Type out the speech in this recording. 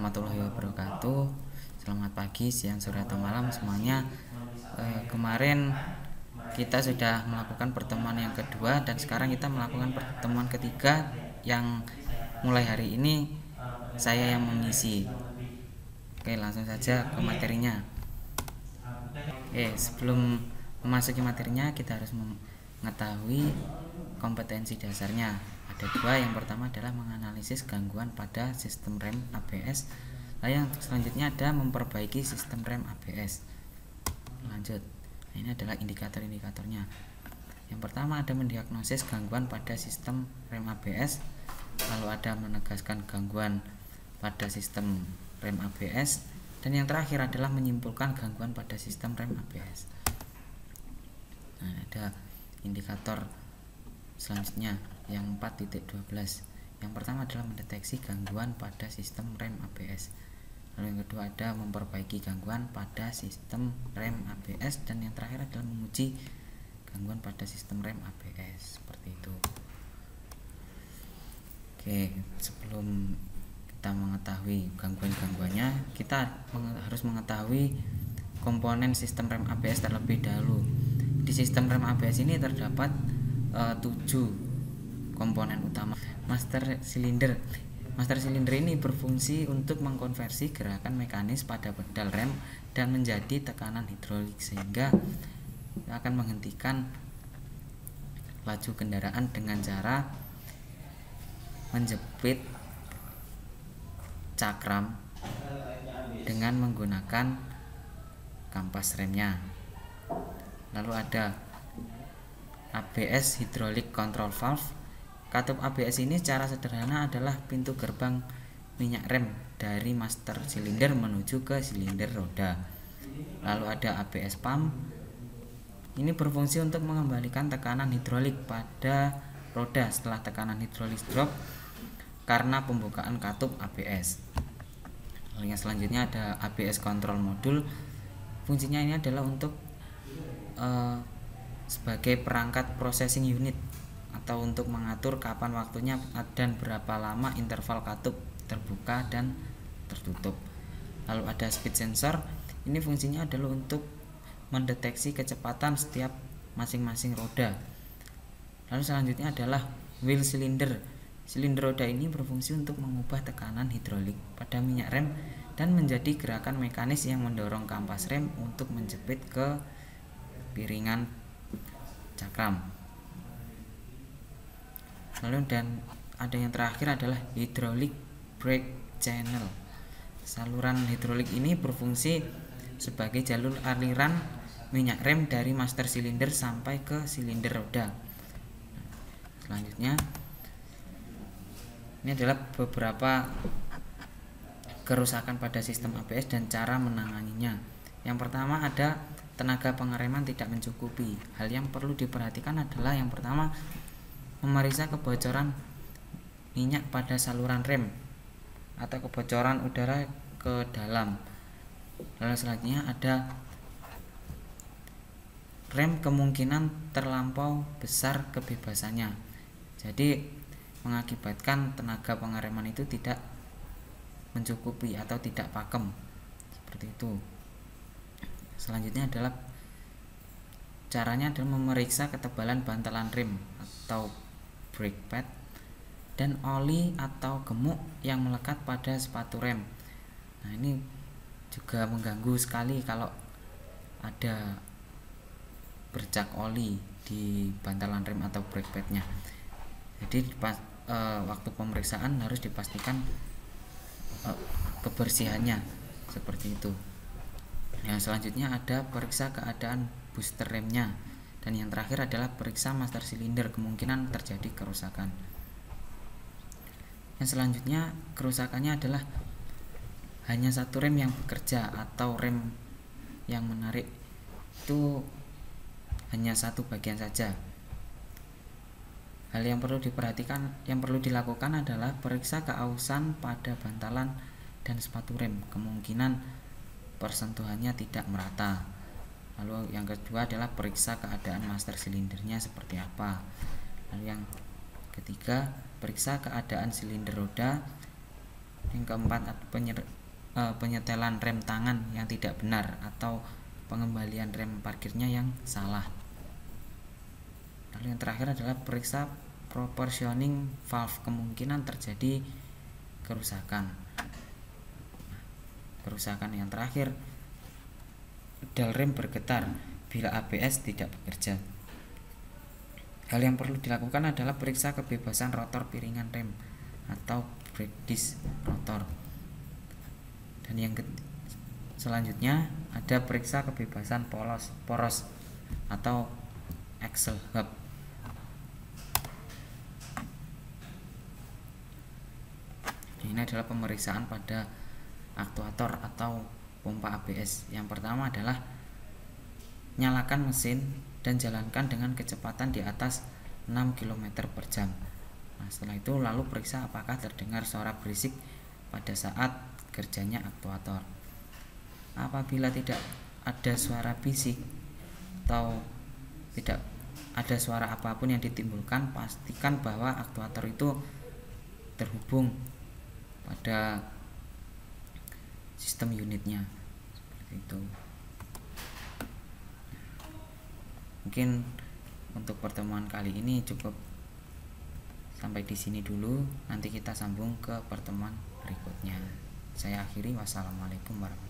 warahmatullahi wabarakatuh. Selamat pagi, siang, sore, atau malam semuanya. Kemarin kita sudah melakukan pertemuan yang kedua dan sekarang kita melakukan pertemuan ketiga yang mulai hari ini saya yang mengisi. Oke, langsung saja ke materinya. Sebelum memasuki materinya kita harus mengetahui kompetensi dasarnya. Ada dua. Yang pertama adalah menganalisis gangguan pada sistem rem ABS. Yang selanjutnya ada memperbaiki sistem rem ABS. Lanjut. Ini adalah indikator-indikatornya. Yang pertama ada mendiagnosis gangguan pada sistem rem ABS. Lalu ada menegaskan gangguan pada sistem rem ABS. Dan yang terakhir adalah menyimpulkan gangguan pada sistem rem ABS. Nah, ada indikator selanjutnya yang 4.12. Yang pertama adalah mendeteksi gangguan pada sistem rem ABS. Lalu yang kedua ada memperbaiki gangguan pada sistem rem ABS, dan yang terakhir adalah menguji gangguan pada sistem rem ABS. Seperti itu. Oke, sebelum kita mengetahui gangguan-gangguannya, kita harus mengetahui komponen sistem rem ABS terlebih dahulu. Di sistem rem ABS ini terdapat 7 komponen utama. Master silinder ini berfungsi untuk mengkonversi gerakan mekanis pada pedal rem dan menjadi tekanan hidrolik, sehingga akan menghentikan laju kendaraan dengan cara menjepit cakram dengan menggunakan kampas remnya. Lalu ada ABS Hydraulic Control Valve. Katup ABS ini secara sederhana adalah pintu gerbang minyak rem dari master silinder menuju ke silinder roda. Lalu ada ABS Pump. Ini berfungsi untuk mengembalikan tekanan hidrolik pada roda setelah tekanan hidrolik drop karena pembukaan katup ABS. Lalu yang selanjutnya ada ABS Control Module. Fungsinya ini adalah untuk sebagai perangkat processing unit atau untuk mengatur kapan waktunya dan berapa lama interval katup terbuka dan tertutup. Lalu ada speed sensor. Ini fungsinya adalah untuk mendeteksi kecepatan setiap masing-masing roda. Lalu selanjutnya adalah wheel cylinder. Silinder roda ini berfungsi untuk mengubah tekanan hidrolik pada minyak rem dan menjadi gerakan mekanis yang mendorong kampas rem untuk menjepit ke piringan cakram. Lalu dan ada yang terakhir adalah hydraulic brake channel. Saluran hidrolik ini berfungsi sebagai jalur aliran minyak rem dari master silinder sampai ke silinder roda. Selanjutnya ini adalah beberapa kerusakan pada sistem ABS dan cara menanganinya. Yang pertama ada tenaga pengereman tidak mencukupi. Hal yang perlu diperhatikan adalah yang pertama memeriksa kebocoran minyak pada saluran rem atau kebocoran udara ke dalam. Lalu selanjutnya ada rem kemungkinan terlampau besar kebebasannya, jadi mengakibatkan tenaga pengereman itu tidak mencukupi atau tidak pakem, seperti itu. Selanjutnya adalah caranya adalah memeriksa ketebalan bantalan rem atau brake pad dan oli atau gemuk yang melekat pada sepatu rem. Nah, ini juga mengganggu sekali kalau ada bercak oli di bantalan rem atau brake padnya. Jadi waktu pemeriksaan harus dipastikan kebersihannya, seperti itu. Yang selanjutnya ada periksa keadaan booster remnya, dan yang terakhir adalah periksa master silinder, kemungkinan terjadi kerusakan. Yang selanjutnya kerusakannya adalah hanya satu rem yang bekerja atau rem yang menarik itu hanya satu bagian saja. Hal yang perlu diperhatikan, yang perlu dilakukan adalah periksa keausan pada bantalan dan sepatu rem, kemungkinan persentuhannya tidak merata. Lalu yang kedua adalah periksa keadaan master silindernya seperti apa. Lalu yang ketiga, periksa keadaan silinder roda. Yang keempat, penyetelan rem tangan yang tidak benar atau pengembalian rem parkirnya yang salah. Lalu yang terakhir adalah periksa proportioning valve, kemungkinan terjadi kerusakan. Kerusakan yang terakhir, pedal rem bergetar bila ABS tidak bekerja. Hal yang perlu dilakukan adalah periksa kebebasan rotor piringan rem atau brake disc rotor. Dan yang selanjutnya ada periksa kebebasan poros atau axle hub. Ini adalah pemeriksaan pada aktuator atau pompa ABS. Yang pertama adalah nyalakan mesin dan jalankan dengan kecepatan di atas 6 km per jam. Nah, setelah itu lalu periksa apakah terdengar suara berisik pada saat kerjanya aktuator. Apabila tidak ada suara bisik atau tidak ada suara apapun yang ditimbulkan, pastikan bahwa aktuator itu terhubung pada sistem unitnya. Seperti itu. Mungkin untuk pertemuan kali ini cukup sampai di sini dulu. Nanti kita sambung ke pertemuan berikutnya. Saya akhiri. Wassalamualaikum warahmatullahi wabarakatuh.